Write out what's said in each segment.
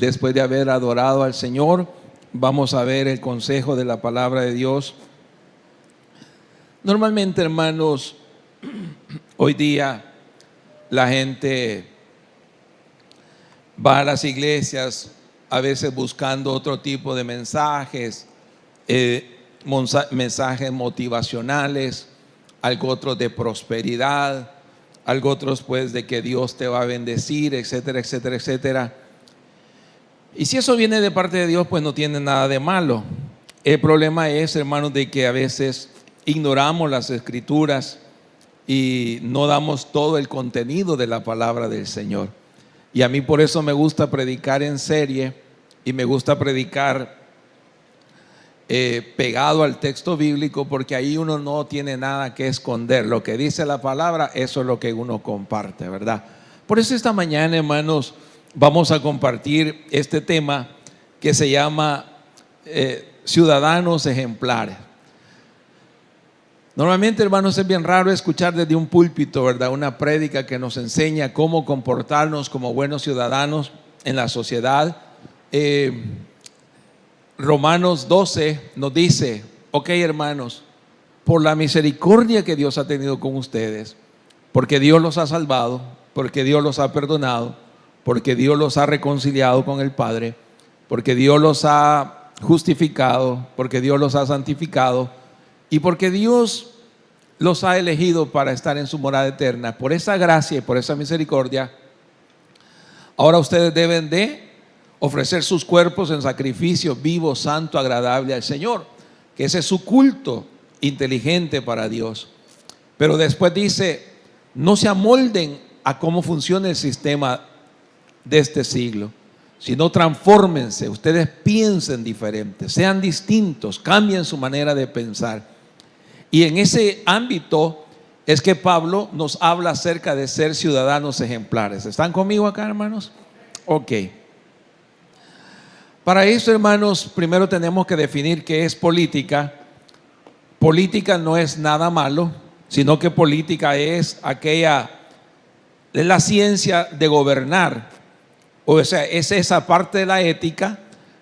Después de haber adorado al Señor, vamos a ver el consejo de la palabra de Dios. Normalmente, hermanos, hoy día la gente va a las iglesias a veces buscando otro tipo de mensajes, mensajes motivacionales, algo otro de prosperidad, algo otros pues de que Dios te va a bendecir, etcétera, etcétera, etcétera. Y si eso viene de parte de Dios, pues no tiene nada de malo. El problema es, hermanos, de que a veces ignoramos las escrituras y no damos todo el contenido de la palabra del Señor. Y a mí por eso me gusta predicar en serie y me gusta predicar pegado al texto bíblico, porque ahí uno no tiene nada que esconder. Lo que dice la palabra, eso es lo que uno comparte, ¿verdad? Por eso esta mañana, hermanos, vamos a compartir este tema que se llama ciudadanos ejemplares. Normalmente, hermanos, es bien raro escuchar desde un púlpito, ¿verdad?, una prédica que nos enseña cómo comportarnos como buenos ciudadanos en la sociedad. Romanos 12 nos dice: ok, hermanos, por la misericordia que Dios ha tenido con ustedes, porque Dios los ha salvado, porque Dios los ha perdonado, porque Dios los ha reconciliado con el Padre, porque Dios los ha justificado, porque Dios los ha santificado y porque Dios los ha elegido para estar en su morada eterna. Por esa gracia y por esa misericordia, ahora ustedes deben de ofrecer sus cuerpos en sacrificio vivo, santo, agradable al Señor, que ese es su culto inteligente para Dios. Pero después dice: no se amolden a cómo funciona el sistema de este siglo, sino transfórmense. Ustedes piensen diferente, sean distintos, cambien su manera de pensar. Y en ese ámbito es que Pablo nos habla acerca de ser ciudadanos ejemplares. ¿Están conmigo acá, hermanos? Ok. Para eso, hermanos, primero tenemos que definir qué es política. Política no es nada malo, sino que política es la ciencia de gobernar. O sea, es esa parte de la ética.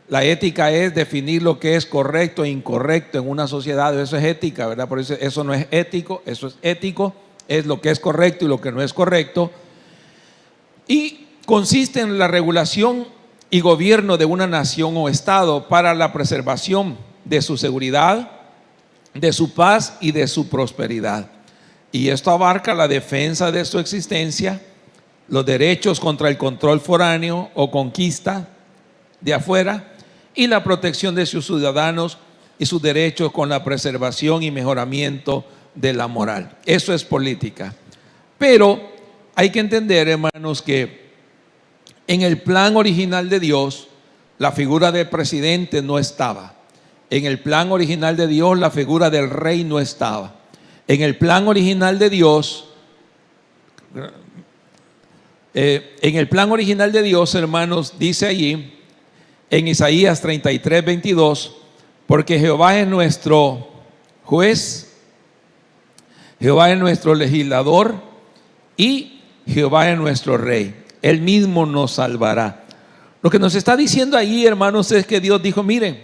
La ética es definir lo que es correcto e incorrecto en una sociedad. Eso es ética, ¿verdad? Por eso eso no es ético, eso es ético. Es lo que es correcto y lo que no es correcto. Y consiste en la regulación y gobierno de una nación o estado para la preservación de su seguridad, de su paz y de su prosperidad. Y esto abarca la defensa de su existencia, los derechos contra el control foráneo o conquista de afuera, y la protección de sus ciudadanos y sus derechos con la preservación y mejoramiento de la moral. Eso es política. Pero hay que entender, hermanos, que en el plan original de Dios, la figura del presidente no estaba. En el plan original de Dios, la figura del rey no estaba. En el plan original de Dios, hermanos, dice allí en Isaías 33, 22, porque Jehová es nuestro juez, Jehová es nuestro legislador y Jehová es nuestro rey. Él mismo nos salvará. Lo que nos está diciendo ahí, hermanos, es que Dios dijo: miren,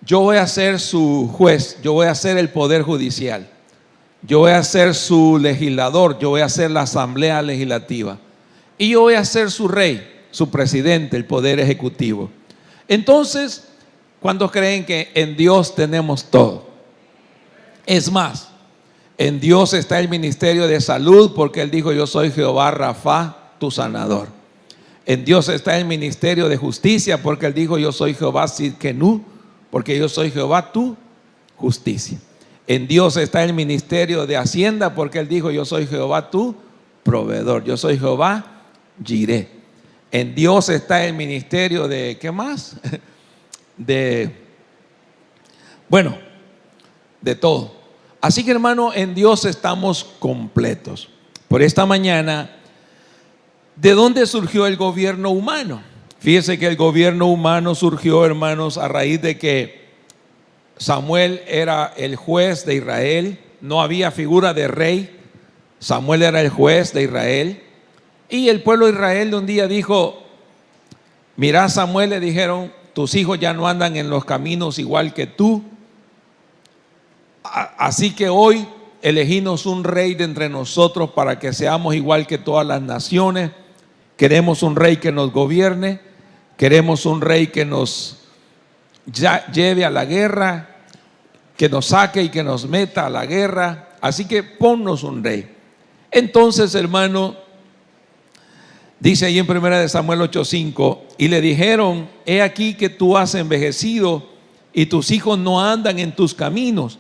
yo voy a ser su juez, yo voy a ser el poder judicial, yo voy a ser su legislador, yo voy a ser la asamblea legislativa y yo voy a ser su rey, su presidente, el poder ejecutivo. Entonces, ¿cuántos creen que en Dios tenemos todo? Es más, en Dios está el ministerio de salud, porque Él dijo: yo soy Jehová Rafa, tu sanador. En Dios está el ministerio de justicia, porque Él dijo: yo soy Jehová Sidkenu, porque yo soy Jehová tu justicia. En Dios está el ministerio de hacienda, porque Él dijo: yo soy Jehová tu proveedor, yo soy Jehová Jireh. En Dios está el ministerio de, ¿qué más? De todo. Así que, hermano, en Dios estamos completos. Por esta mañana, ¿de dónde surgió el gobierno humano? Fíjese que el gobierno humano surgió, hermanos, a raíz de que Samuel era el juez de Israel. No había figura de rey. Samuel era el juez de Israel. Y el pueblo de Israel de un día dijo: Mira, Samuel, le dijeron, tus hijos ya no andan en los caminos igual que tú. Así que hoy elegimos un rey de entre nosotros para que seamos igual que todas las naciones. Queremos un rey que nos gobierne. Queremos un rey que nos lleve a la guerra, que nos saque y que nos meta a la guerra. Así que ponnos un rey. Entonces, hermano, dice ahí en 1 Samuel 8:5, y le dijeron, he aquí que tú has envejecido y tus hijos no andan en tus caminos.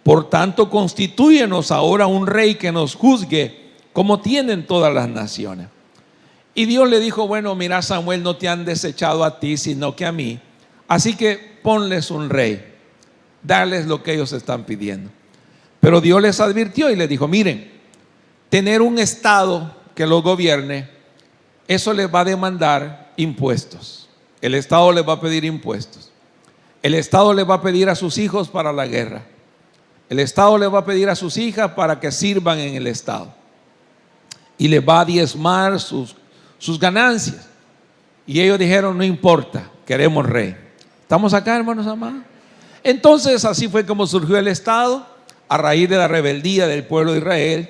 Por tanto, constitúyenos ahora un rey que nos juzgue como tienen todas las naciones. Y Dios le dijo, bueno, mira, Samuel, no te han desechado a ti, sino que a mí. Así que ponles un rey, darles lo que ellos están pidiendo. Pero Dios les advirtió y les dijo, miren, tener un estado que los gobierne, eso les va a demandar impuestos. El estado les va a pedir impuestos. El estado les va a pedir a sus hijos para la guerra. El estado les va a pedir a sus hijas para que sirvan en el estado. Y les va a diezmar sus ganancias. Y ellos dijeron, no importa, queremos rey. ¿Estamos acá, hermanos amados? Entonces así fue como surgió el estado, a raíz de la rebeldía del pueblo de Israel.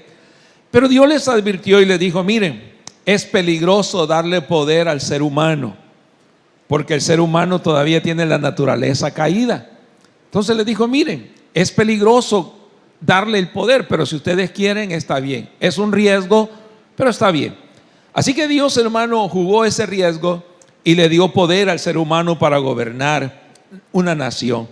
Pero Dios les advirtió y les dijo, miren, es peligroso darle poder al ser humano, porque el ser humano todavía tiene la naturaleza caída. Entonces les dijo, miren, es peligroso darle el poder, pero si ustedes quieren, está bien. Es un riesgo, pero está bien. Así que Dios, hermano, jugó ese riesgo y le dio poder al ser humano para gobernar una nación.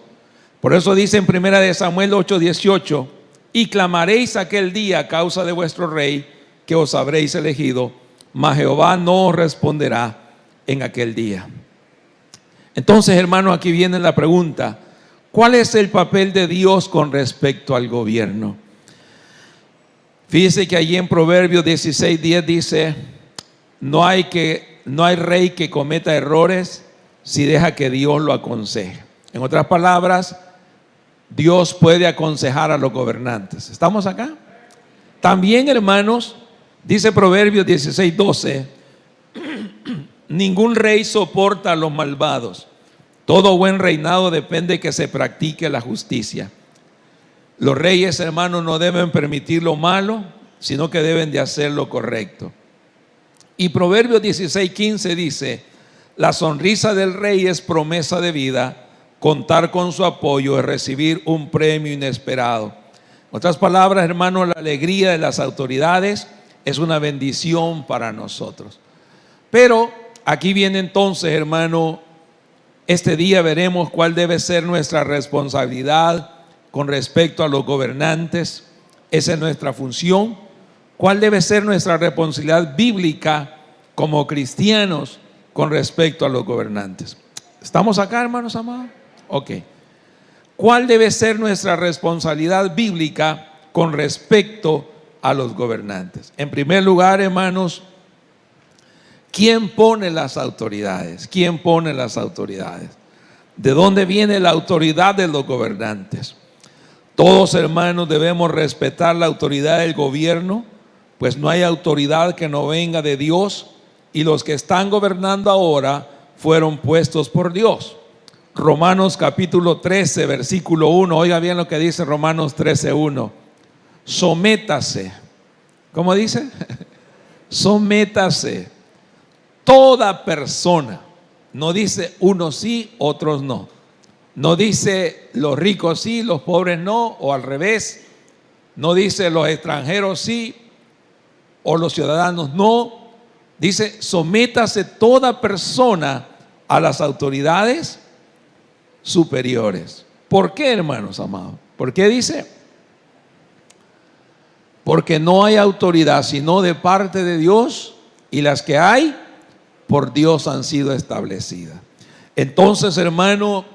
Por eso dice en 1 Samuel 8:18, y clamaréis aquel día a causa de vuestro rey que os habréis elegido, mas Jehová no os responderá en aquel día. Entonces, hermano, aquí viene la pregunta, ¿cuál es el papel de Dios con respecto al gobierno? Fíjese que allí en Proverbios 16:10 dice, no hay rey que cometa errores si deja que Dios lo aconseje. En otras palabras, Dios puede aconsejar a los gobernantes. ¿Estamos acá? También, hermanos, dice Proverbios 16:12, ningún rey soporta a los malvados. Todo buen reinado depende de que se practique la justicia. Los reyes, hermanos, no deben permitir lo malo, sino que deben de hacer lo correcto. Y Proverbios 16:15 dice, la sonrisa del rey es promesa de vida, contar con su apoyo es recibir un premio inesperado. En otras palabras, hermanos, la alegría de las autoridades es una bendición para nosotros. Pero aquí viene entonces, hermano, este día veremos cuál debe ser nuestra responsabilidad con respecto a los gobernantes. Esa es nuestra función. ¿Cuál debe ser nuestra responsabilidad bíblica como cristianos con respecto a los gobernantes? ¿Estamos acá, hermanos amados? Ok. ¿Cuál debe ser nuestra responsabilidad bíblica con respecto a los gobernantes? En primer lugar, hermanos, ¿quién pone las autoridades? ¿Quién pone las autoridades? ¿De dónde viene la autoridad de los gobernantes? Todos, hermanos, debemos respetar la autoridad del gobierno, pues no hay autoridad que no venga de Dios, y los que están gobernando ahora fueron puestos por Dios. Romanos capítulo 13, versículo 1, oiga bien lo que dice Romanos 13:1. Sométase. ¿Cómo dice? Sométase toda persona. No dice unos sí, otros no. No dice los ricos sí, los pobres no, o al revés. No dice los extranjeros sí, o los ciudadanos no. Dice, sométase toda persona a las autoridades superiores. ¿Por qué, hermanos amados? ¿Por qué dice? Porque no hay autoridad sino de parte de Dios, y las que hay por Dios han sido establecidas. Entonces, hermano,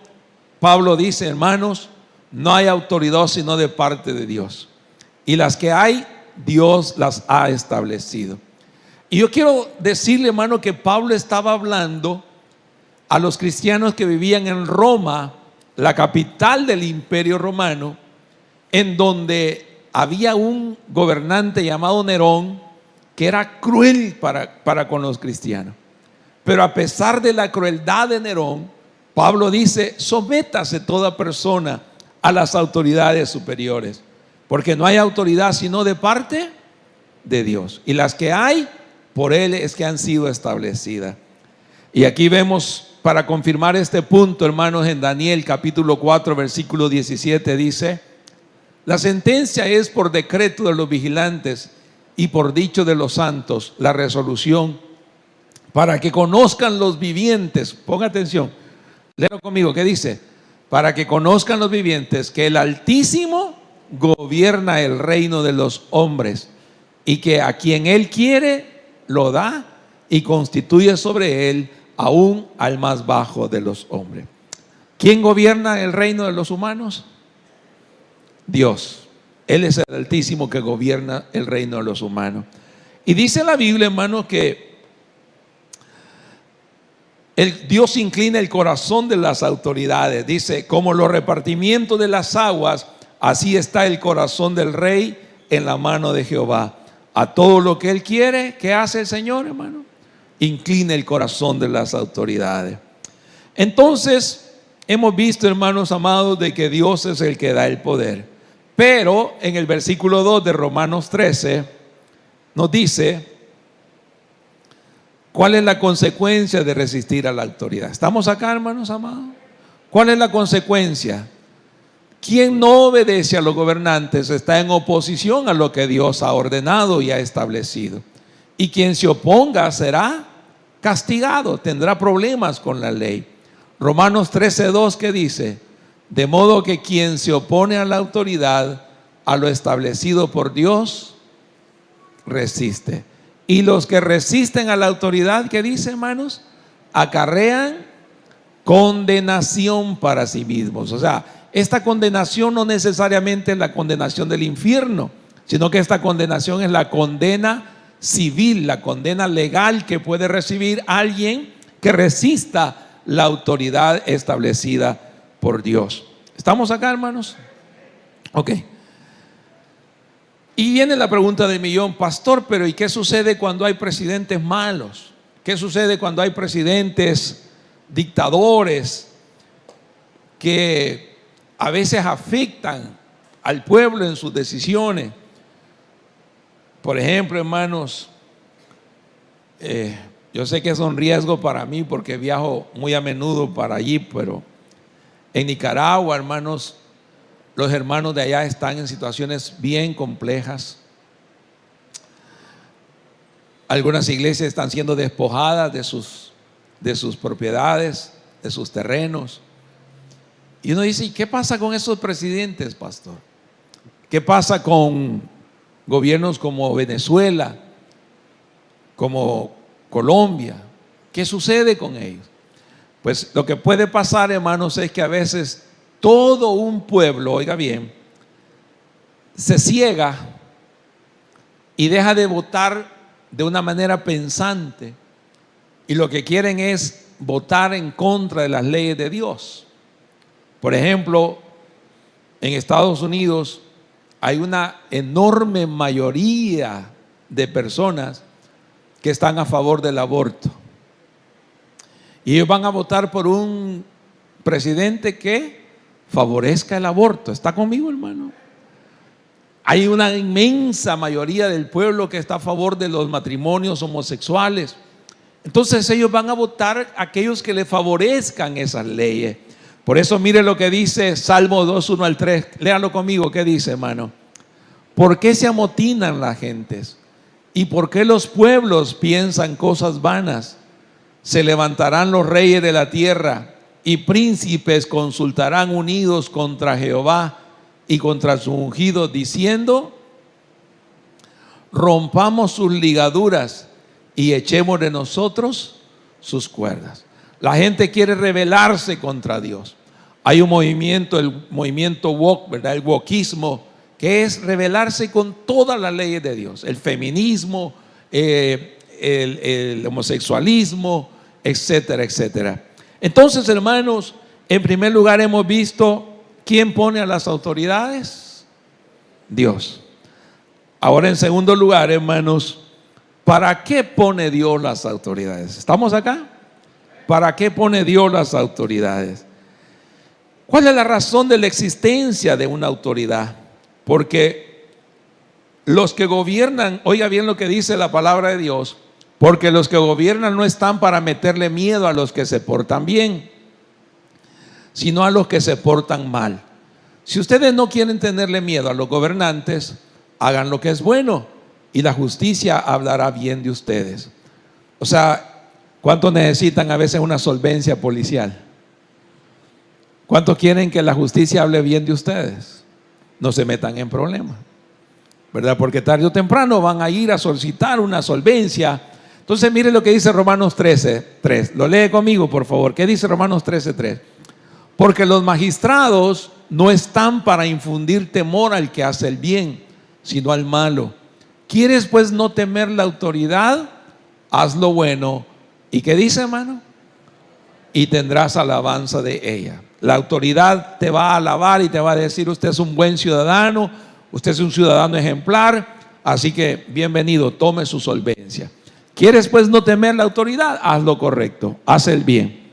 Pablo dice, hermanos, no hay autoridad sino de parte de Dios, y las que hay, Dios las ha establecido. Y yo quiero decirle, hermano, que Pablo estaba hablando a los cristianos que vivían en Roma, la capital del Imperio Romano, en donde había un gobernante llamado Nerón que era cruel para con los cristianos. Pero a pesar de la crueldad de Nerón, Pablo dice: sométase toda persona a las autoridades superiores, porque no hay autoridad sino de parte de Dios, y las que hay, por Él es que han sido establecidas. Y aquí vemos, para confirmar este punto, hermanos, en Daniel capítulo 4, versículo 17 dice: la sentencia es por decreto de los vigilantes y por dicho de los santos, la resolución, para que conozcan los vivientes. Ponga atención, léalo conmigo, ¿qué dice? Para que conozcan los vivientes que el Altísimo gobierna el reino de los hombres, y que a quien Él quiere lo da, y constituye sobre él aún al más bajo de los hombres. ¿Quién gobierna el reino de los humanos? Dios. Él es el Altísimo que gobierna el reino de los humanos. Y dice la Biblia, hermanos, que Dios inclina el corazón de las autoridades. Dice: como los repartimientos de las aguas, así está el corazón del rey en la mano de Jehová. A todo lo que Él quiere, ¿qué hace el Señor, hermano? Inclina el corazón de las autoridades. Entonces, hemos visto, hermanos amados, de que Dios es el que da el poder. Pero en el versículo 2 de Romanos 13 nos dice cuál es la consecuencia de resistir a la autoridad. ¿Estamos acá, hermanos amados? ¿Cuál es la consecuencia? Quien no obedece a los gobernantes está en oposición a lo que Dios ha ordenado y ha establecido. Y quien se oponga será castigado, tendrá problemas con la ley. Romanos 13:2, ¿qué dice? De modo que quien se opone a la autoridad, a lo establecido por Dios, resiste. Y los que resisten a la autoridad, ¿qué dice, hermanos? Acarrean condenación para sí mismos. O sea, esta condenación no necesariamente es la condenación del infierno, sino que esta condenación es la condena civil, la condena legal que puede recibir alguien que resista la autoridad establecida por Dios. ¿Estamos acá, hermanos? Ok. Y viene la pregunta del millón: pastor, pero ¿y qué sucede cuando hay presidentes malos? ¿Qué sucede cuando hay presidentes dictadores que a veces afectan al pueblo en sus decisiones? Por ejemplo, hermanos, yo sé que es un riesgo para mí porque viajo muy a menudo para allí, pero en Nicaragua, hermanos, los hermanos de allá están en situaciones bien complejas. Algunas iglesias están siendo despojadas de sus propiedades, de sus terrenos. Y uno dice: ¿y qué pasa con esos presidentes, pastor? ¿Qué pasa con gobiernos como Venezuela, como Colombia? ¿Qué sucede con ellos? Pues lo que puede pasar, hermanos, es que a veces todo un pueblo, oiga bien, se ciega y deja de votar de una manera pensante, y lo que quieren es votar en contra de las leyes de Dios. Por ejemplo, en Estados Unidos hay una enorme mayoría de personas que están a favor del aborto, y ellos van a votar por un presidente que favorezca el aborto. ¿Está conmigo, hermano? Hay una inmensa mayoría del pueblo que está a favor de los matrimonios homosexuales. Entonces ellos van a votar a aquellos que le favorezcan esas leyes. Por eso mire lo que dice Salmo 2, 1 al 3. Léalo conmigo. ¿Qué dice, hermano? ¿Por qué se amotinan las gentes? ¿Y por qué los pueblos piensan cosas vanas? Se levantarán los reyes de la tierra, y príncipes consultarán unidos contra Jehová y contra su ungido, diciendo: rompamos sus ligaduras y echemos de nosotros sus cuerdas. La gente quiere rebelarse contra Dios. Hay un movimiento, el movimiento woke, ¿verdad? El wokismo, que es rebelarse con todas las leyes de Dios. El feminismo, el homosexualismo, etcétera, etcétera. Entonces, hermanos, en primer lugar hemos visto quién pone a las autoridades: Dios. Ahora, en segundo lugar, hermanos, ¿para qué pone Dios las autoridades? ¿Estamos acá? ¿Para qué pone Dios las autoridades? ¿Cuál es la razón de la existencia de una autoridad? Porque los que gobiernan, oiga bien lo que dice la palabra de Dios, porque los que gobiernan no están para meterle miedo a los que se portan bien, sino a los que se portan mal. Si ustedes no quieren tenerle miedo a los gobernantes, hagan lo que es bueno y la justicia hablará bien de ustedes. O sea, ¿cuántos necesitan a veces una solvencia policial? ¿Cuántos quieren que la justicia hable bien de ustedes? No se metan en problemas, ¿verdad? Porque tarde o temprano van a ir a solicitar una solvencia. Entonces mire lo que dice Romanos 13:3. Lo lee conmigo, por favor. ¿Qué dice Romanos 13:3? Porque los magistrados no están para infundir temor al que hace el bien, sino al malo. ¿Quieres pues no temer la autoridad? Haz lo bueno. ¿Y qué dice, hermano? Y tendrás alabanza de ella. La autoridad te va a alabar y te va a decir: usted es un buen ciudadano, usted es un ciudadano ejemplar, así que bienvenido, tome su solvencia. ¿Quieres pues no temer la autoridad? Haz lo correcto, haz el bien.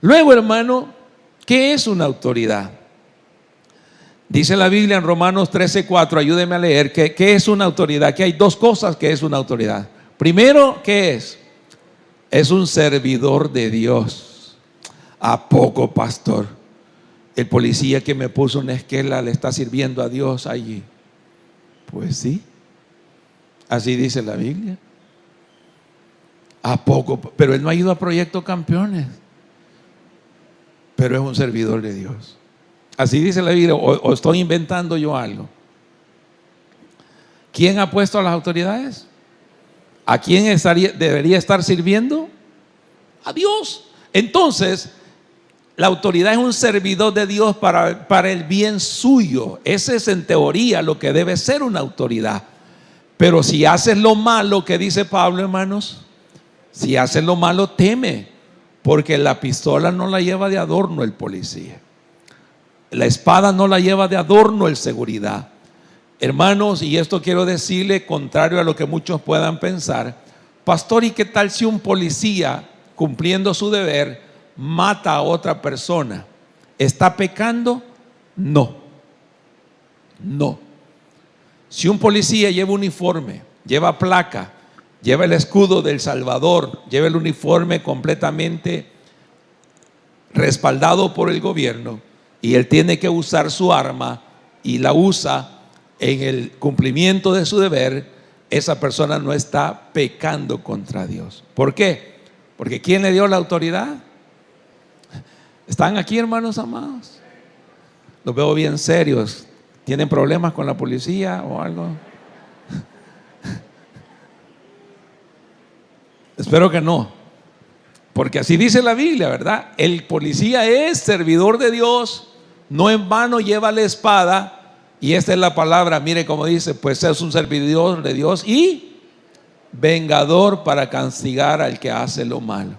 Luego, hermano, ¿qué es una autoridad? Dice la Biblia en Romanos 13:4, ayúdeme a leer, ¿qué es una autoridad? Que hay dos cosas que es una autoridad. Primero, ¿qué es? Es un servidor de Dios. ¿A poco, pastor? El policía que me puso una esquela le está sirviendo a Dios allí. Pues sí, así dice la Biblia. ¿A poco? Pero él no ha ido a Proyecto Campeones, pero es un servidor de Dios. Así dice la Biblia, o estoy inventando yo algo. ¿Quién ha puesto a las autoridades? ¿A quién debería estar sirviendo? A Dios. Entonces, la autoridad es un servidor de Dios para el bien suyo. Ese es en teoría lo que debe ser una autoridad. Pero si haces lo malo, que dice Pablo, hermanos, si haces lo malo, teme, porque la pistola no la lleva de adorno el policía. La espada no la lleva de adorno el seguridad. Hermanos, y esto quiero decirle, contrario a lo que muchos puedan pensar, pastor, ¿y qué tal si un policía, cumpliendo su deber, mata a otra persona? ¿Está pecando? No. No. Si un policía lleva uniforme, lleva placa, lleva el escudo del Salvador, lleva el uniforme completamente respaldado por el gobierno, y él tiene que usar su arma y la usa en el cumplimiento de su deber, esa persona no está pecando contra Dios. ¿Por qué? Porque ¿quién le dio la autoridad? ¿Están aquí, hermanos amados? Los veo bien serios. ¿Tienen problemas con la policía o algo? Espero que no, porque así dice la Biblia, ¿verdad? El policía es servidor de Dios, no en vano lleva la espada. Y esta es la palabra, mire cómo dice, pues es un servidor de Dios y vengador para castigar al que hace lo malo.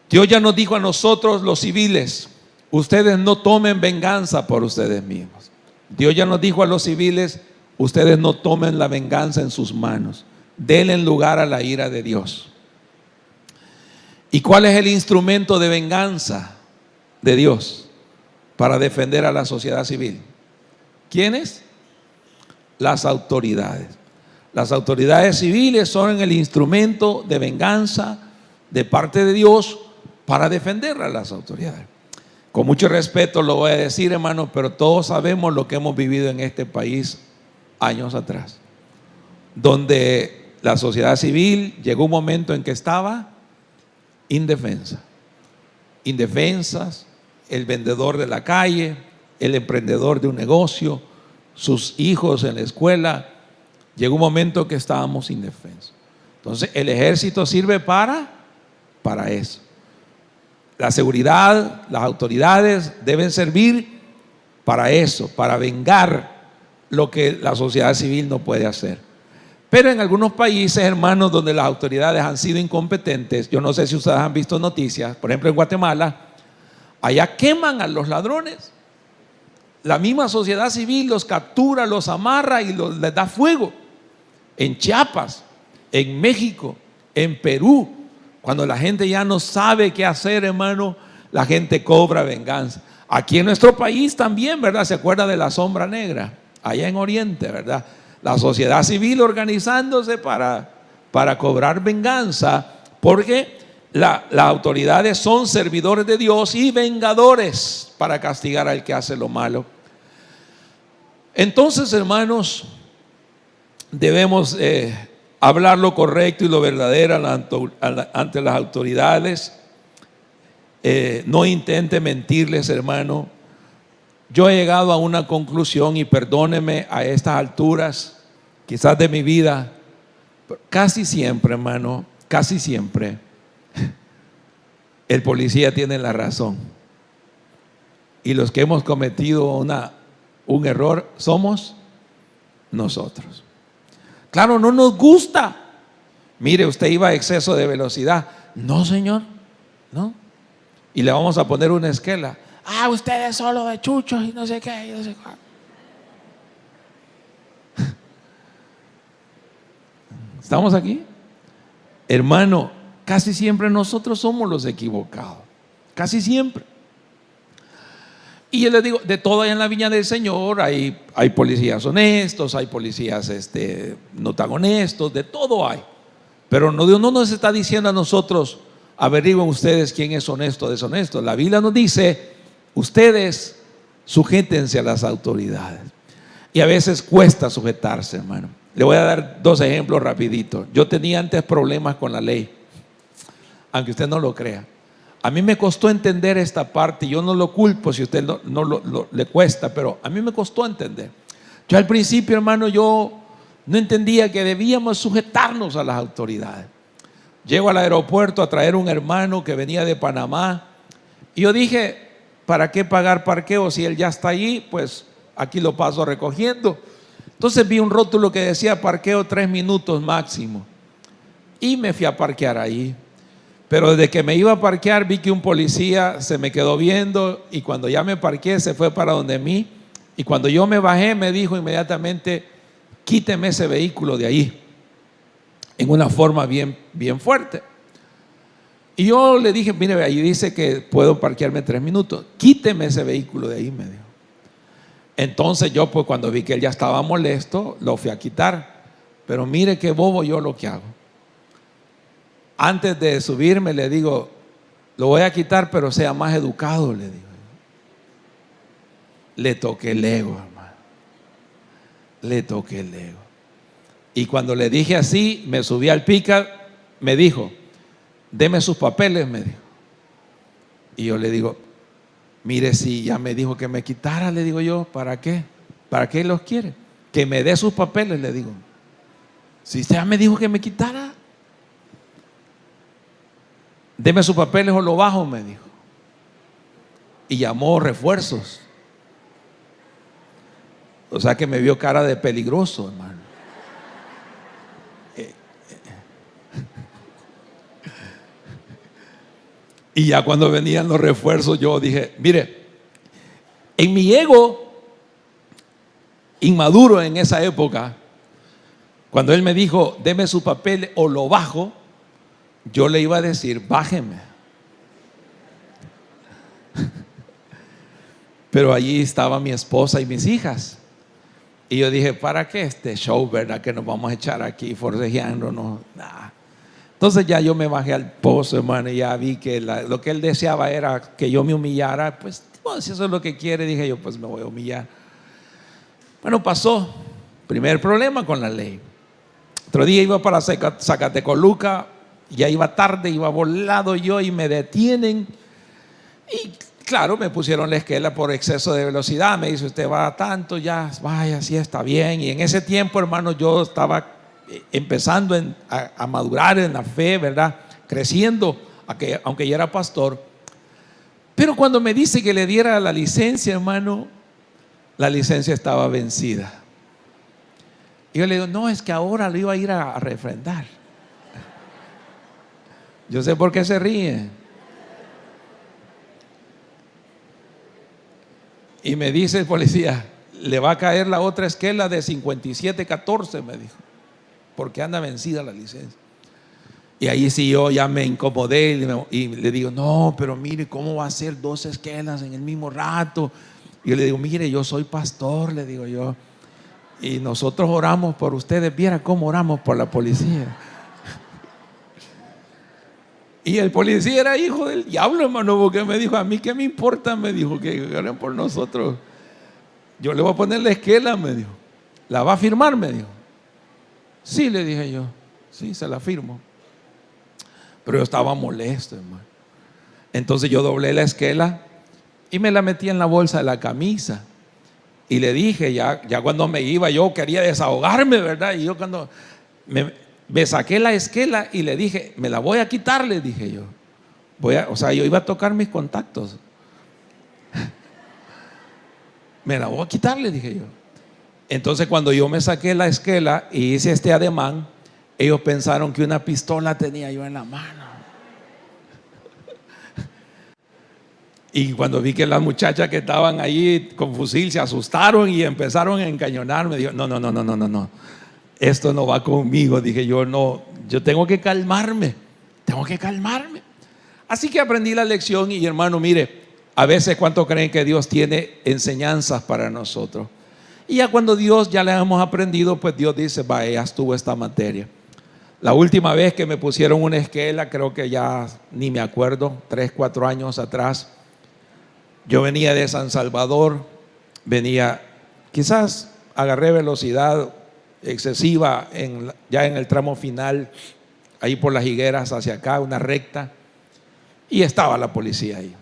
Dios ya nos dijo a nosotros los civiles: ustedes no tomen venganza por ustedes mismos. Dios ya nos dijo a los civiles: ustedes no tomen la venganza en sus manos, denle lugar a la ira de Dios. ¿Y cuál es el instrumento de venganza de Dios para defender a la sociedad civil? ¿Quiénes? Las autoridades. Las autoridades civiles son el instrumento de venganza de parte de Dios para defender a las autoridades. Con mucho respeto lo voy a decir, hermano, pero todos sabemos lo que hemos vivido en este país años atrás, donde la sociedad civil llegó un momento en que estaba indefensa. Indefensas, el vendedor de la calle, el emprendedor de un negocio, sus hijos en la escuela. Llegó un momento que estábamos indefensos. Entonces el ejército sirve para eso. La seguridad, las autoridades deben servir para eso, para vengar lo que la sociedad civil no puede hacer. Pero en algunos países, hermanos, donde las autoridades han sido incompetentes, yo no sé si ustedes han visto noticias, por ejemplo en Guatemala, allá queman a los ladrones. La misma sociedad civil los captura, los amarra y les da fuego. En Chiapas, en México, en Perú, Cuando la gente ya no sabe qué hacer, hermano, la gente cobra venganza. Aquí en nuestro país también, ¿verdad? ¿Se acuerda de la sombra negra? Allá en Oriente, ¿verdad? La sociedad civil organizándose para cobrar venganza, porque las autoridades son servidores de Dios y vengadores para castigar al que hace lo malo. Entonces, hermanos, debemos hablar lo correcto y lo verdadero ante las autoridades. No intente mentirles, hermano. Yo he llegado a una conclusión, y perdóneme a estas alturas, quizás de mi vida, casi siempre, hermano, casi siempre, el policía tiene la razón. Y los que hemos cometido un error somos nosotros. Claro, no nos gusta. Mire, usted iba a exceso de velocidad. No, señor, no. Y le vamos a poner una esquela. Ustedes solo de chuchos y no sé qué, y no sé cuál. ¿Estamos aquí? Hermano, casi siempre nosotros somos los equivocados. Casi siempre. Y yo les digo, de todo allá en la viña del Señor hay policías honestos, hay policías no tan honestos, de todo hay. Pero Dios no nos está diciendo a nosotros, averigüen ustedes quién es honesto o deshonesto. La Biblia nos dice, ustedes sujétense a las autoridades. Y a veces cuesta sujetarse, hermano. Le voy a dar 2 ejemplos rapidito. Yo tenía antes problemas con la ley, aunque usted no lo crea. A mí me costó entender esta parte. Yo no lo culpo si a usted no le cuesta, pero a mí me costó entender. Yo al principio, hermano, yo no entendía que debíamos sujetarnos a las autoridades. Llego al aeropuerto a traer un hermano que venía de Panamá, y yo dije, ¿para qué pagar parqueo si él ya está allí? Pues aquí lo paso recogiendo. Entonces vi un rótulo que decía parqueo 3 minutos máximo, y me fui a parquear ahí. Pero desde que me iba a parquear vi que un policía se me quedó viendo, y cuando ya me parqué se fue para donde mí, y cuando yo me bajé me dijo inmediatamente, quíteme ese vehículo de ahí, en una forma bien fuerte. Y yo le dije, mire, ahí dice que puedo parquearme 3 minutos, quíteme ese vehículo de ahí, me dijo. Entonces yo, pues cuando vi que él ya estaba molesto, lo fui a quitar. Pero mire qué bobo yo lo que hago. Antes de subirme le digo, lo voy a quitar, pero sea más educado, le digo. Le toqué el ego, hermano. Le toqué el ego. Y cuando le dije así, me subí al pick-up, me dijo, deme sus papeles, me dijo. Y yo le digo, mire, si ya me dijo que me quitara, le digo yo, ¿para qué? ¿Para qué los quiere? Que me dé sus papeles, le digo. Si usted ya me dijo que me quitara, deme sus papeles o lo bajo, me dijo. Y llamó refuerzos. O sea que me vio cara de peligroso, hermano. Y ya cuando venían los refuerzos, yo dije, mire, en mi ego inmaduro en esa época, cuando él me dijo, deme su papel o lo bajo, yo le iba a decir, bájeme. Pero allí estaba mi esposa y mis hijas. Y yo dije, ¿para qué este show, verdad? Que nos vamos a echar aquí forcejeándonos. Nah. Entonces ya yo me bajé al pozo, hermano, y ya vi que lo que él deseaba era que yo me humillara. Pues si eso es lo que quiere, dije yo, pues me voy a humillar. Bueno, pasó. Primer problema con la ley. Otro día iba para Zacatecoluca, ya iba tarde, iba volado yo, y me detienen. Y claro, me pusieron la esquela por exceso de velocidad. Me dice, usted va a tanto, ya vaya, sí está bien. Y en ese tiempo, hermano, yo estaba empezando a madurar en la fe, ¿verdad? Creciendo, aunque ya era pastor. Pero cuando me dice que le diera la licencia, hermano, la licencia estaba vencida. Y yo le digo, no, es que ahora lo iba a ir a refrendar. Yo sé por qué se ríe. Y me dice el policía, le va a caer la otra esquela de 5714, me dijo, porque anda vencida la licencia. Y ahí sí yo ya me incomodé y le digo, no, pero mire, ¿cómo va a ser 2 esquelas en el mismo rato? Y yo le digo, mire, yo soy pastor, le digo yo, y nosotros oramos por ustedes. Viera cómo oramos por la policía. Y el policía era hijo del diablo, hermano, porque me dijo, a mí qué me importa, me dijo, que oren por nosotros. Yo le voy a poner la esquela, me dijo. ¿La va a firmar? Me dijo. Sí, le dije yo, sí, se la firmo. Pero yo estaba molesto, hermano. Entonces yo doblé la esquela y me la metí en la bolsa de la camisa. Y le dije, ya cuando me iba, yo quería desahogarme, ¿verdad? Y yo cuando me saqué la esquela y le dije, me la voy a quitar, le dije yo. O sea, yo iba a tocar mis contactos. Me la voy a quitar, le dije yo. Entonces cuando yo me saqué la esquela y hice este ademán, ellos pensaron que una pistola tenía yo en la mano. Y cuando vi que las muchachas que estaban ahí con fusil se asustaron y empezaron a encañonarme, dijo, no, esto no va conmigo. Dije yo, no, yo tengo que calmarme. Así que aprendí la lección y hermano, mire, a veces ¿cuánto creen que Dios tiene enseñanzas para nosotros? Y ya cuando ya le hemos aprendido, pues Dios dice, vaya, ya estuvo esta materia. La última vez que me pusieron una esquela, creo que ya ni me acuerdo, 3, 4 años atrás, yo venía de San Salvador, quizás agarré velocidad excesiva ya en el tramo final, ahí por las higueras hacia acá, una recta, y estaba la policía ahí.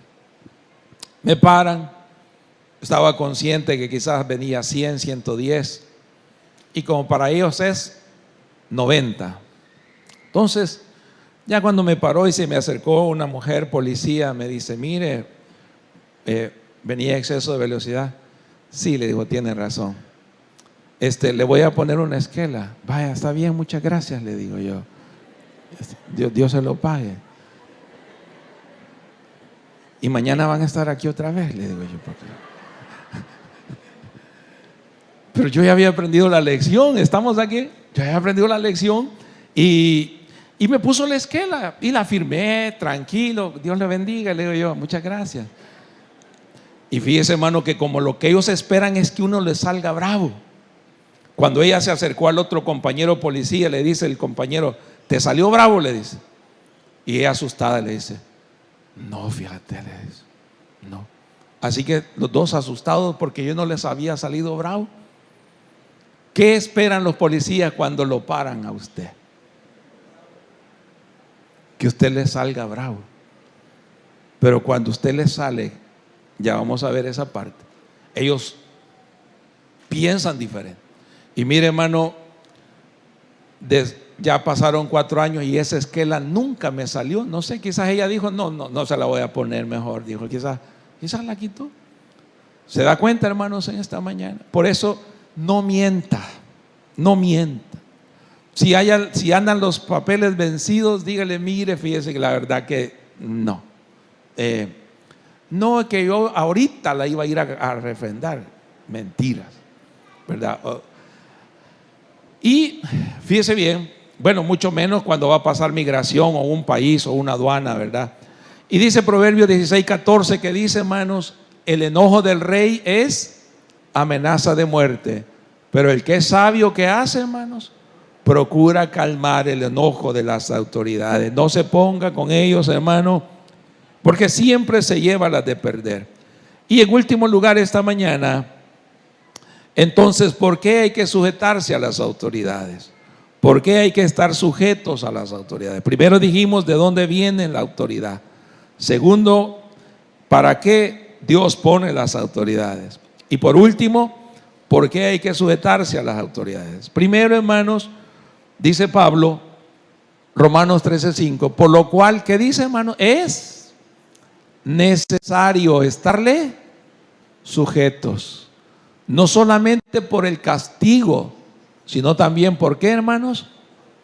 Me paran, estaba consciente que quizás venía 100, 110, y como para ellos es 90. Entonces, ya cuando me paró y se me acercó una mujer policía, me dice, mire, venía exceso de velocidad. Sí, le digo, tiene razón. Le voy a poner una esquela. Vaya, está bien, muchas gracias, le digo yo. Dios se lo pague. Y mañana van a estar aquí otra vez, le digo yo. Pero yo ya había aprendido la lección, estamos aquí, yo había aprendido la lección y me puso la esquela y la firmé, tranquilo, Dios le bendiga, le digo yo, muchas gracias. Y fíjese, hermano, que como lo que ellos esperan es que uno les salga bravo. Cuando ella se acercó al otro compañero policía, le dice el compañero, ¿te salió bravo?, le dice. Y ella asustada le dice, no, fíjate, le dice, no. Así que los dos asustados porque yo no les había salido bravo. ¿Qué esperan los policías cuando lo paran a usted? Que usted les salga bravo. Pero cuando usted les sale, ya vamos a ver esa parte, ellos piensan diferente. Y mire, hermano, ya pasaron 4 años y esa esquela nunca me salió. No sé, quizás ella dijo, no se la voy a poner mejor. Dijo, quizás la quitó. ¿Se da cuenta, hermanos, en esta mañana? Por eso, no mienta. Si andan los papeles vencidos, dígale, mire, fíjese que la verdad que no. No es que yo ahorita la iba a ir a refrendar. Mentiras, ¿verdad? Y fíjese bien, bueno, mucho menos cuando va a pasar migración o un país o una aduana, ¿verdad? Y dice Proverbios 16:14 que dice, hermanos, el enojo del rey es amenaza de muerte, pero el que es sabio, ¿qué hace, hermanos? Procura calmar el enojo de las autoridades. No se ponga con ellos, hermano, porque siempre se lleva las de perder. Y en último lugar, esta mañana, entonces, ¿por qué hay que sujetarse a las autoridades? ¿Por qué hay que estar sujetos a las autoridades? Primero dijimos de dónde viene la autoridad. Segundo, ¿para qué Dios pone las autoridades? Y por último, ¿por qué hay que sujetarse a las autoridades? Primero, hermanos, dice Pablo, Romanos 13:5, por lo cual, ¿qué dice, hermano? Es necesario estarle sujetos. No solamente por el castigo, sino también, ¿por qué, hermanos?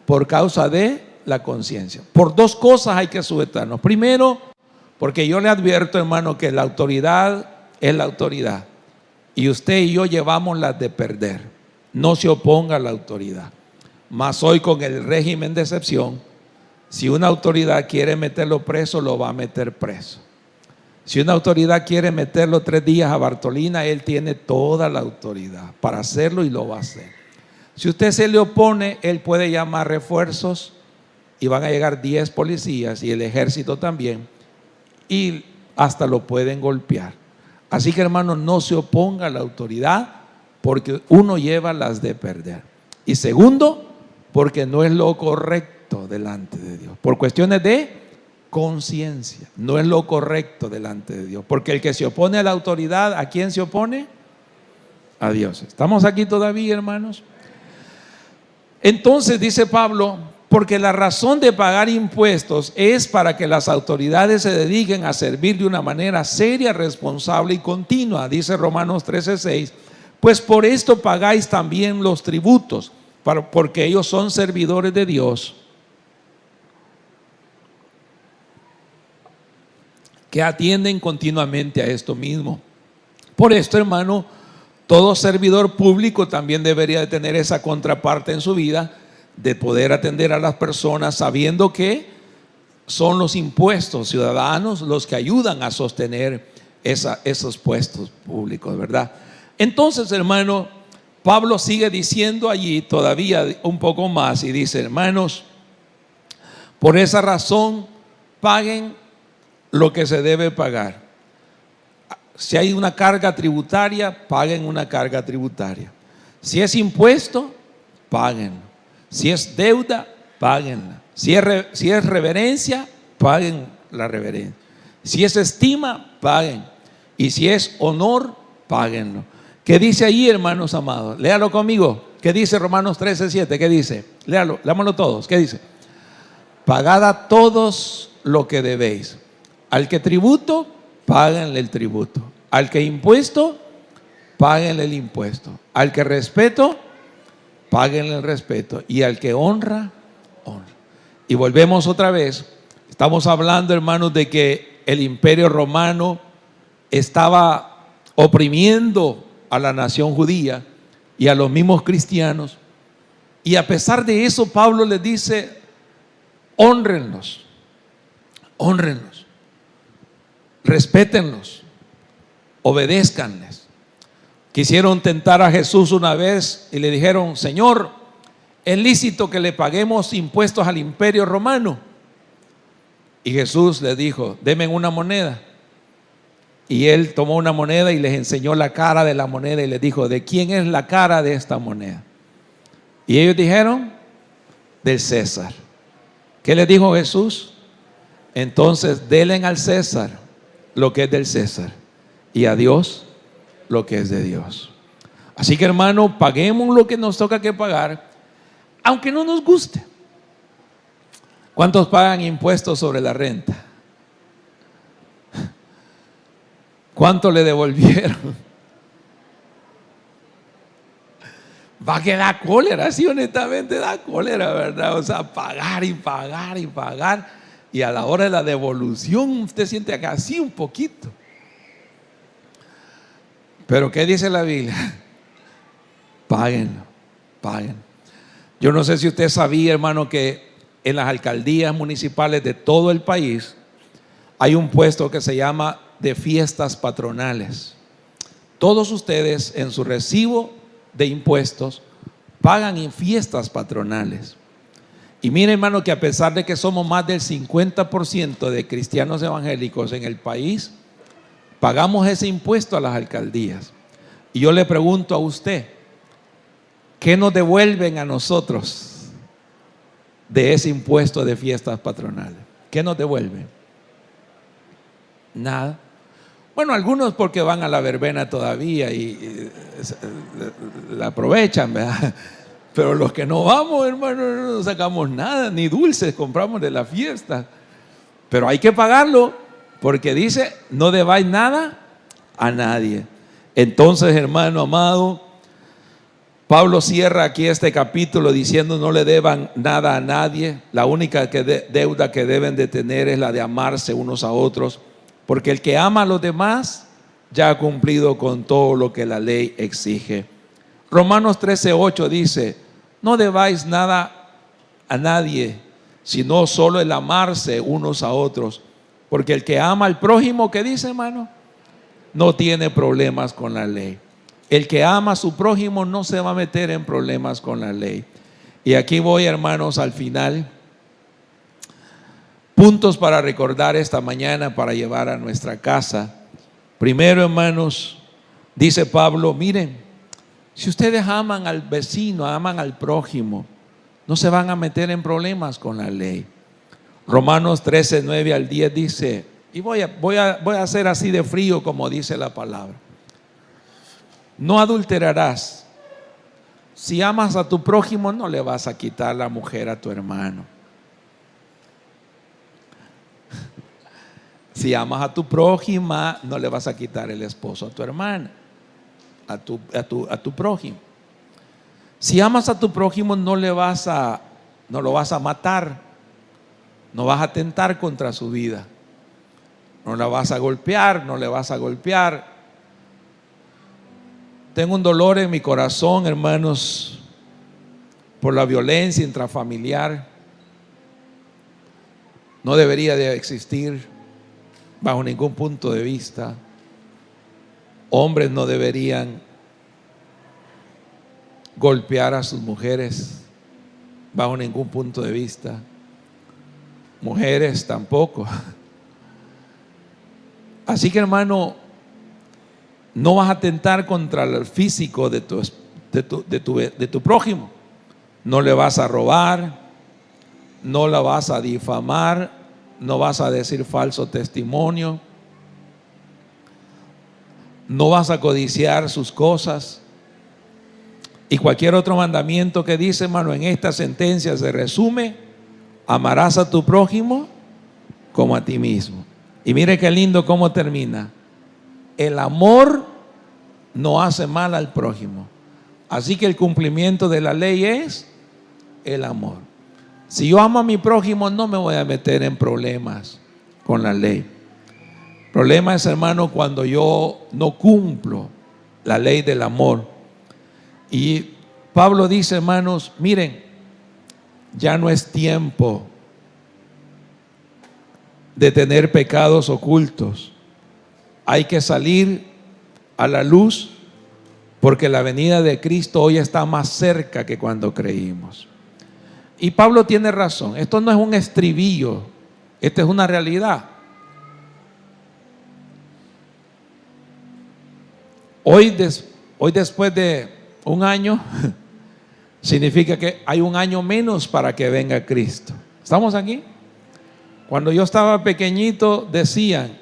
Por causa de la conciencia. Por 2 cosas hay que sujetarnos. Primero, porque yo le advierto, hermano, que la autoridad es la autoridad. Y usted y yo llevamos las de perder. No se oponga a la autoridad. Mas hoy con el régimen de excepción, Si una autoridad quiere meterlo preso, lo va a meter preso. Si una autoridad quiere meterlo 3 días a Bartolina, él tiene toda la autoridad para hacerlo y lo va a hacer. Si usted se le opone, él puede llamar refuerzos y van a llegar 10 policías y el ejército también, y hasta lo pueden golpear. Así que, hermano, no se oponga a la autoridad, porque uno lleva las de perder. Y segundo, porque no es lo correcto delante de Dios. Por cuestiones de conciencia, no es lo correcto delante de Dios. Porque el que se opone a la autoridad, ¿a quién se opone? A Dios. ¿Estamos aquí todavía, hermanos? Entonces dice Pablo, porque la razón de pagar impuestos es para que las autoridades se dediquen a servir de una manera seria, responsable y continua. Dice Romanos 13:6, pues por esto pagáis también los tributos, porque ellos son servidores de Dios, que atienden continuamente a esto mismo. Por esto, hermano, todo servidor público también debería de tener esa contraparte en su vida, de poder atender a las personas sabiendo que son los impuestos ciudadanos los que ayudan a sostener esos puestos públicos, ¿verdad? Entonces, hermano, Pablo sigue diciendo allí todavía un poco más y dice, hermanos, por esa razón paguen lo que se debe pagar. Si hay una carga tributaria, paguen una carga tributaria. Si es impuesto, páguenlo. Si es deuda, páguenla. Si es reverencia, paguen la reverencia. Si es estima, paguen. Y si es honor, páguenlo. ¿Qué dice ahí, hermanos amados? Léalo conmigo. ¿Qué dice Romanos 13:7? ¿Qué dice? Léalo, leámoslo todos. ¿Qué dice? Pagad a todos lo que debéis. Al que tributo, páguenle el tributo. Al que impuesto, páguenle el impuesto. Al que respeto, páguenle el respeto. Y al que honra, honra. Y volvemos otra vez. Estamos hablando, hermanos, de que el imperio romano estaba oprimiendo a la nación judía y a los mismos cristianos. Y a pesar de eso, Pablo les dice, hónrenlos, honrenlos, respétenlos, obedézcanles. Quisieron tentar a Jesús una vez y le dijeron, Señor, ¿es lícito que le paguemos impuestos al imperio romano? Y Jesús les dijo, denme una moneda. Y él tomó una moneda y les enseñó la cara de la moneda y les dijo, ¿de quién es la cara de esta moneda? Y ellos dijeron, del César. ¿Qué les dijo Jesús? Entonces denle al César lo que es del César y a Dios lo que es de Dios. Así que, hermano, paguemos lo que nos toca que pagar, aunque no nos guste. ¿Cuántos pagan impuestos sobre la renta? ¿Cuánto le devolvieron? Va que da cólera, sí, honestamente da cólera, ¿verdad? O sea, pagar y pagar y pagar, y a la hora de la devolución usted siente acá así un poquito. Pero ¿qué dice la Biblia? Páguenlo, paguen. Yo no sé si usted sabía, hermano, que en las alcaldías municipales de todo el país hay un puesto que se llama de fiestas patronales. Todos ustedes en su recibo de impuestos pagan en fiestas patronales. Y mire, hermano, que a pesar de que somos más del 50% de cristianos evangélicos en el país, pagamos ese impuesto a las alcaldías. Y yo le pregunto a usted, ¿qué nos devuelven a nosotros de ese impuesto de fiestas patronales? ¿Qué nos devuelven? Nada. Bueno, algunos porque van a la verbena todavía y la aprovechan, ¿verdad? Pero los que no vamos, hermano, no sacamos nada, ni dulces compramos de la fiesta. Pero hay que pagarlo, porque dice, no debáis nada a nadie. Entonces, hermano amado, Pablo cierra aquí este capítulo diciendo, no le deban nada a nadie. La única deuda que deben de tener es la de amarse unos a otros, porque el que ama a los demás ya ha cumplido con todo lo que la ley exige. Romanos 13:8 dice, no debáis nada a nadie, sino solo el amarse unos a otros. Porque el que ama al prójimo, ¿qué dice, hermano? No tiene problemas con la ley. El que ama a su prójimo no se va a meter en problemas con la ley. Y aquí voy, hermanos, al final. Puntos para recordar esta mañana, para llevar a nuestra casa. Primero, hermanos, dice Pablo, miren, si ustedes aman al vecino, aman al prójimo, no se van a meter en problemas con la ley. Romanos 13, 9 al 10 dice, y voy a hacer así de frío como dice la palabra. No adulterarás. Si amas a tu prójimo, no le vas a quitar la mujer a tu hermano. Si amas a tu prójima, no le vas a quitar el esposo a tu hermana, a tu prójimo. Si amas a tu prójimo, no lo vas a matar, no vas a atentar contra su vida, no la vas a golpear, no le vas a golpear. Tengo un dolor en mi corazón, hermanos, por la violencia intrafamiliar. No debería de existir bajo ningún punto de vista. Hombres no deberían golpear a sus mujeres bajo ningún punto de vista. Mujeres tampoco. Así que, hermano, no vas a atentar contra el físico de tu prójimo. No le vas a robar, no la vas a difamar, no vas a decir falso testimonio, no vas a codiciar sus cosas. Y cualquier otro mandamiento que dice, hermano, en esta sentencia se resume: amarás a tu prójimo como a ti mismo. Y mire qué lindo cómo termina. El amor no hace mal al prójimo. Así que el cumplimiento de la ley es el amor. Si yo amo a mi prójimo, no me voy a meter en problemas con la ley. El problema es, hermano, cuando yo no cumplo la ley del amor. Y Pablo dice, hermanos, miren, ya no es tiempo de tener pecados ocultos. Hay que salir a la luz, porque la venida de Cristo hoy está más cerca que cuando creímos. Y Pablo tiene razón. Esto no es un estribillo, esta es una realidad. Hoy después de un año, significa que hay un año menos para que venga Cristo. ¿Estamos aquí? Cuando yo estaba pequeñito decían,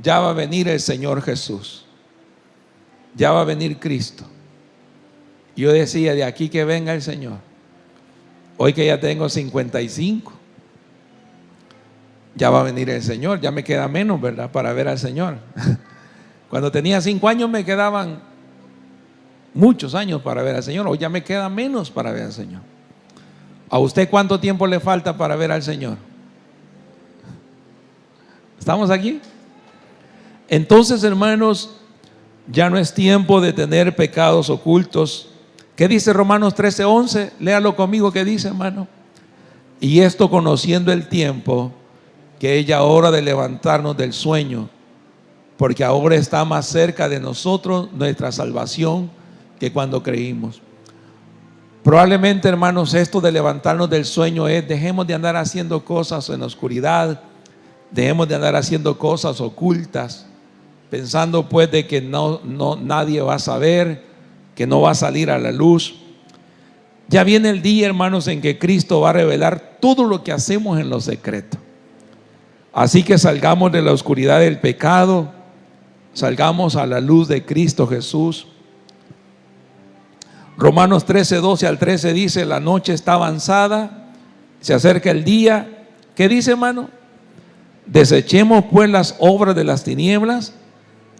ya va a venir el Señor Jesús, ya va a venir Cristo. Yo decía, de aquí que venga el Señor. Hoy que ya tengo 55, ya va a venir el Señor, ya me queda menos, ¿verdad?, para ver al Señor. Cuando tenía 5 años me quedaban muchos años para ver al Señor. Hoy ya me queda menos para ver al Señor. ¿A usted cuánto tiempo le falta para ver al Señor? ¿Estamos aquí? Entonces, hermanos, ya no es tiempo de tener pecados ocultos. ¿Qué dice Romanos 13:11? Léalo conmigo. ¿Qué dice, hermano? Y esto conociendo el tiempo, que es ya hora de levantarnos del sueño, porque ahora está más cerca de nosotros nuestra salvación que cuando creímos. Probablemente, hermanos, esto de levantarnos del sueño es: dejemos de andar haciendo cosas en la oscuridad, dejemos de andar haciendo cosas ocultas, pensando pues de que nadie va a saber, que no va a salir a la luz. Ya viene el día, hermanos, en que Cristo va a revelar todo lo que hacemos en lo secreto. Así que salgamos de la oscuridad del pecado, salgamos a la luz de Cristo Jesús. Romanos 13:12 al 13 dice: la noche está avanzada, se acerca el día. ¿Qué dice, hermano? Desechemos pues las obras de las tinieblas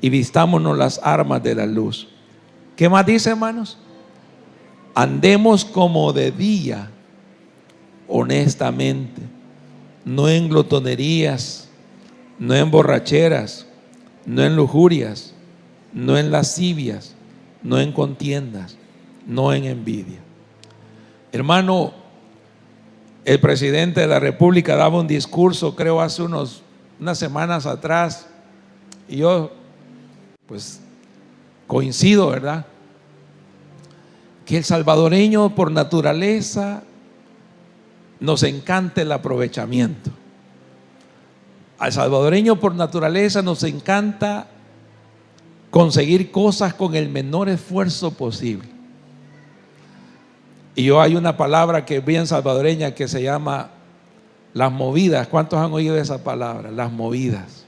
y vistámonos las armas de la luz. ¿Qué más dice, hermanos? Andemos como de día, honestamente, no en glotonerías, no en borracheras, no en lujurias, no en lascivias, no en contiendas, no en envidia. Hermano, el presidente de la República daba un discurso, creo hace unas semanas atrás, y yo pues coincido, ¿verdad? Que el salvadoreño por naturaleza nos encanta el aprovechamiento. Al salvadoreño por naturaleza nos encanta conseguir cosas con el menor esfuerzo posible. Y hay una palabra que es bien salvadoreña que se llama las movidas. ¿Cuántos han oído esa palabra? Las movidas.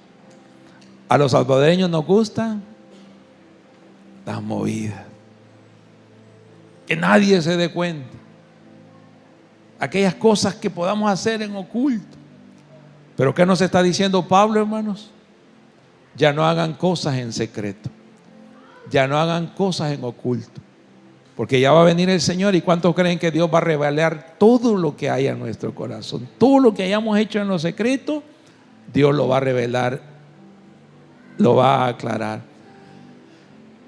A los salvadoreños nos gustan las movidas. Que nadie se dé cuenta. Aquellas cosas que podamos hacer en oculto. Pero ¿qué nos está diciendo Pablo, hermanos? Ya no hagan cosas en secreto. Ya no hagan cosas en oculto. Porque ya va a venir el Señor. ¿Y cuántos creen que Dios va a revelar todo lo que hay en nuestro corazón? Todo lo que hayamos hecho en lo secreto, Dios lo va a revelar, lo va a aclarar.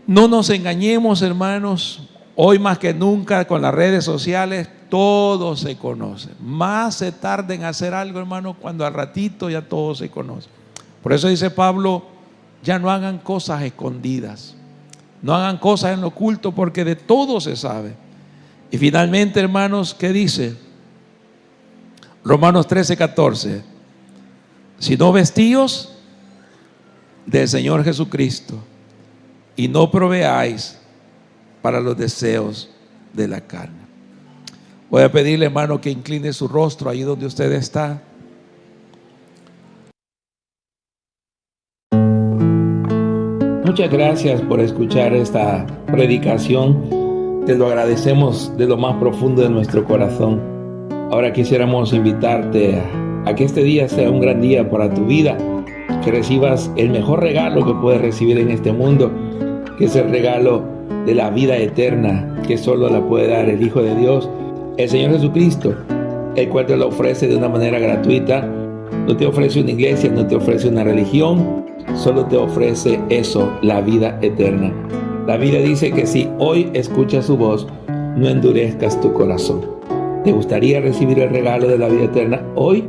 No nos engañemos, hermanos. Hoy más que nunca con las redes sociales todo se conoce. Más se tarda en hacer algo, hermano, cuando al ratito ya todo se conoce. Por eso dice Pablo, ya no hagan cosas escondidas. No hagan cosas en lo oculto, porque de todo se sabe. Y finalmente, hermanos, ¿qué dice? Romanos 13:14. Sino vestíos del Señor Jesucristo y no proveáis para los deseos de la carne. Voy a pedirle, hermano, que incline su rostro ahí donde usted está. Muchas gracias por escuchar esta predicación. Te lo agradecemos de lo más profundo de nuestro corazón. Ahora quisiéramos invitarte a que este día sea un gran día para tu vida, que recibas el mejor regalo que puedes recibir en este mundo, que es el regalo de la vida eterna, que solo la puede dar el Hijo de Dios, el Señor Jesucristo, el cual te lo ofrece de una manera gratuita. No te ofrece una iglesia, no te ofrece una religión, solo te ofrece eso, la vida eterna. La Biblia dice que si hoy escuchas su voz, no endurezcas tu corazón. ¿Te gustaría recibir el regalo de la vida eterna hoy?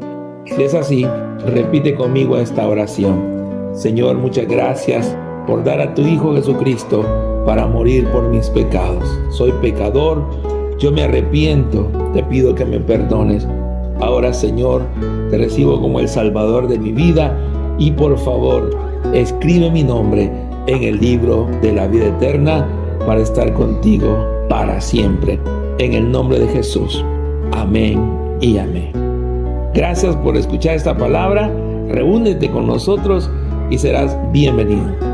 Si es así, repite conmigo esta oración. Señor, muchas gracias por dar a tu Hijo Jesucristo para morir por mis pecados. Soy pecador, yo me arrepiento, te pido que me perdones. Ahora, Señor, te recibo como el Salvador de mi vida y por favor, escribe mi nombre en el libro de la vida eterna para estar contigo para siempre. En el nombre de Jesús. Amén y amén. Gracias por escuchar esta palabra. Reúnete con nosotros y serás bienvenido.